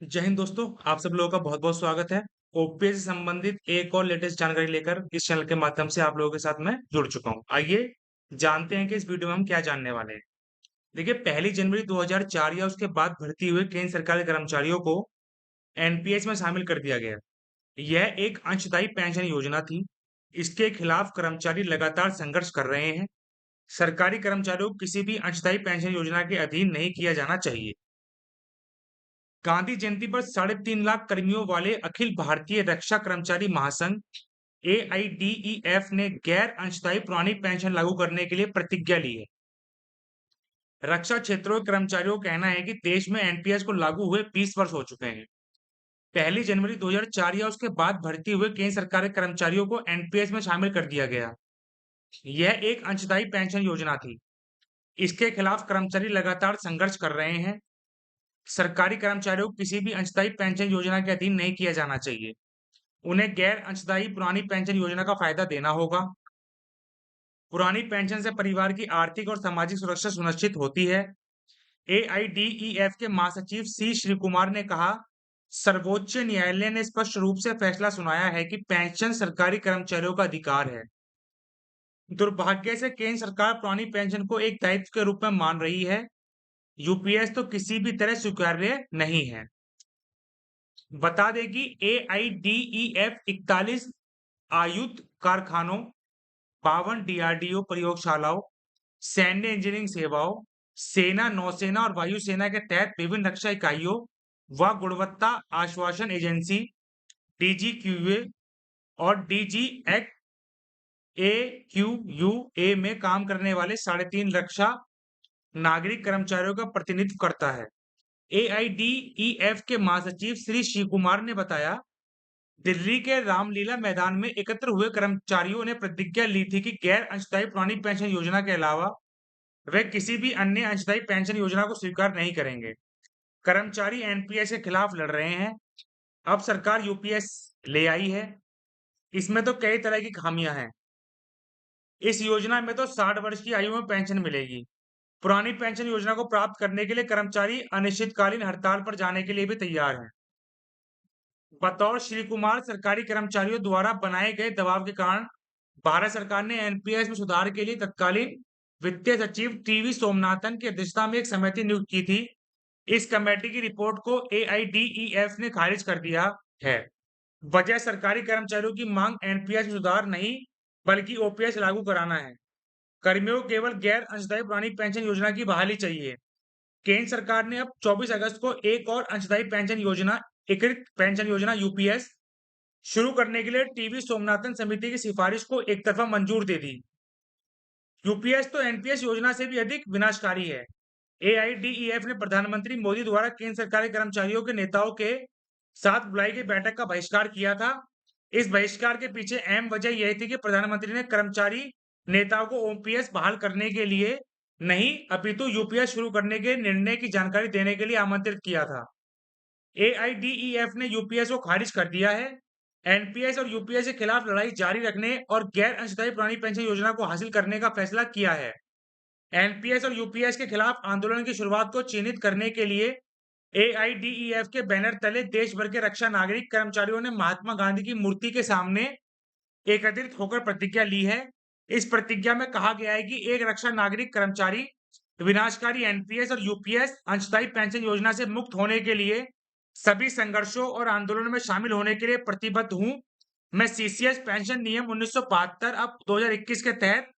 जय हिंद दोस्तों, आप सब लोगों का बहुत-बहुत स्वागत है। ओपीएस से संबंधित एक और लेटेस्ट जानकारी लेकर इस चैनल के माध्यम से आप लोगों के साथ मैं जुड़ चुका हूँ। आइए जानते हैं कि इस वीडियो में हम क्या जानने वाले हैं। देखिए, पहली जनवरी 2004 या उसके बाद भर्ती हुए केंद्र सरकार के कर्मचारियों को एनपीएस में शामिल कर दिया गया। यह एक अंशदायी पेंशन योजना थी। इसके खिलाफ कर्मचारी लगातार संघर्ष कर रहे हैं। सरकारी कर्मचारियों को किसी भी अंशदायी पेंशन योजना के अधीन नहीं किया जाना चाहिए। गांधी जयंती पर 3.5 लाख कर्मियों वाले अखिल भारतीय रक्षा कर्मचारी महासंघ एआईडीईएफ ने गैर अंशदायी पुरानी पेंशन लागू करने के लिए प्रतिज्ञा ली है। रक्षा क्षेत्रों के कर्मचारियों का कहना है कि देश में एनपीएस को लागू हुए 20 वर्ष हो चुके हैं। पहली जनवरी 2004 या उसके बाद भर्ती हुए केंद्र सरकार के कर्मचारियों को एनपीएस में शामिल कर दिया गया। यह एक अंशदायी पेंशन योजना थी। इसके खिलाफ कर्मचारी लगातार संघर्ष कर रहे हैं। सरकारी कर्मचारियों को किसी भी अंशदायी पेंशन योजना के अधीन नहीं किया जाना चाहिए। उन्हें गैर अंशदायी पुरानी पेंशन योजना का फायदा देना होगा। पुरानी पेंशन से परिवार की आर्थिक और सामाजिक सुरक्षा सुनिश्चित होती है। एआईडीईएफ के महासचिव सी श्री कुमार ने कहा, सर्वोच्च न्यायालय ने स्पष्ट रूप से फैसला सुनाया है कि पेंशन सरकारी कर्मचारियों का अधिकार है। दुर्भाग्य से केंद्र सरकार पुरानी पेंशन को एक दायित्व के रूप में मान रही है। यूपीएस तो किसी भी तरह स्वीकार्य नहीं है। बता दें कि एआईडीईएफ 41 आयुध कारखानों, 52 डीआरडीओ प्रयोगशालाओं, सैन्य इंजीनियरिंग सेवाओं, सेना, नौसेना और वायुसेना के तहत विभिन्न रक्षा इकाइयों व गुणवत्ता आश्वासन एजेंसी डीजीक्यूए और डीजीएक एक्यूयूए में काम करने वाले 3.5 रक्षा नागरिक कर्मचारियों का प्रतिनिधित्व करता है। एआईडीईएफ के महासचिव श्री शिव कुमार ने बताया, दिल्ली के रामलीला मैदान में एकत्र हुए कर्मचारियों ने प्रतिज्ञा ली थी कि गैर अंशदायी पुरानी पेंशन योजना के अलावा वे किसी भी अन्य अंशदायी पेंशन योजना को स्वीकार नहीं करेंगे। कर्मचारी एनपीएस के खिलाफ लड़ रहे हैं। अब सरकार यूपीएस ले आई है। इसमें तो कई तरह की खामियां हैं। इस योजना में तो 60 वर्ष की आयु में पेंशन मिलेगी। पुरानी पेंशन योजना को प्राप्त करने के लिए कर्मचारी अनिश्चितकालीन हड़ताल पर जाने के लिए भी तैयार हैं। बतौर श्री कुमार, सरकारी कर्मचारियों द्वारा बनाए गए दबाव के कारण भारत सरकार ने एनपीएस में सुधार के लिए तत्कालीन वित्तीय सचिव टीवी सोमनाथन की अध्यक्षता में एक समिति नियुक्त की थी। इस कमेटी की रिपोर्ट को एआईडीईएफ ने खारिज कर दिया है। वजह सरकारी कर्मचारियों की मांग एनपीएस में सुधार नहीं, बल्कि ओपीएस लागू कराना है। कर्मियों को केवल गैर अंशदायी पुरानी पेंशन योजना की बहाली चाहिए। केंद्र सरकार ने अब 24 अगस्त को एक और अंशदायी पेंशन योजना, एकीकृत पेंशन योजना यूपीएस शुरू करने के लिए टीवी सोमनाथन समिति की सिफारिश को एक तरफा मंजूर दे दी। यूपीएस तो एनपीएस योजना से भी अधिक विनाशकारी है। एआईडीईएफ ने प्रधानमंत्री मोदी द्वारा केंद्र सरकार के कर्मचारियों के नेताओं के साथ बुलाई गई बैठक का बहिष्कार किया था। इस बहिष्कार के पीछे अहम वजह यह थी कि प्रधानमंत्री ने कर्मचारी नेताओं को ओपीएस बहाल करने के लिए नहीं, अपितु यूपीएस शुरू करने के निर्णय की जानकारी देने के लिए आमंत्रित किया था। एआईडीईएफ ने यूपीएस को खारिज कर दिया है। एनपीएस और यूपीएस के खिलाफ लड़ाई जारी रखने और गैर अंशदायी पुरानी पेंशन योजना को हासिल करने का फैसला किया है। एनपीएस और यूपीएस के खिलाफ आंदोलन की शुरुआत को चिन्हित करने के लिए एआईडीईएफ के बैनर तले देश भर के रक्षा नागरिक कर्मचारियों ने महात्मा गांधी की मूर्ति के सामने एकत्रित होकर प्रतिज्ञा ली है। इस प्रतिज्ञा में कहा गया है कि एक रक्षा नागरिक कर्मचारी विनाशकारी एनपीएस और यूपीएस अंशदायी पेंशन योजना से मुक्त होने के लिए सभी संघर्षों और आंदोलनों में शामिल होने के लिए प्रतिबद्ध हूं। मैं सीसीएस पेंशन नियम 1972 अब 2021 के तहत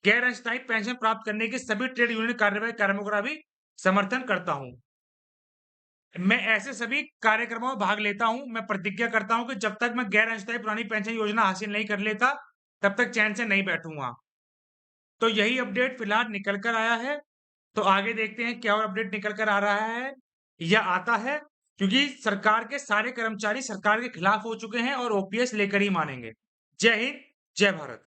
गैर अंशदायी पेंशन प्राप्त करने की सभी ट्रेड यूनियन कार्यवाही कार्यक्रमों का भी समर्थन करता हूं। मैं ऐसे सभी कार्यक्रमों में भाग लेता हूं। मैं प्रतिज्ञा करता हूं कि जब तक मैं गैर अंशदायी पुरानी पेंशन योजना हासिल नहीं कर लेता, तब तक चैन से नहीं बैठूंगा। तो यही अपडेट फिलहाल निकल कर आया है। तो आगे देखते हैं क्या और अपडेट निकल कर आ रहा है या आता है, क्योंकि सरकार के सारे कर्मचारी सरकार के खिलाफ हो चुके हैं और ओपीएस लेकर ही मानेंगे। जय हिंद, जय भारत।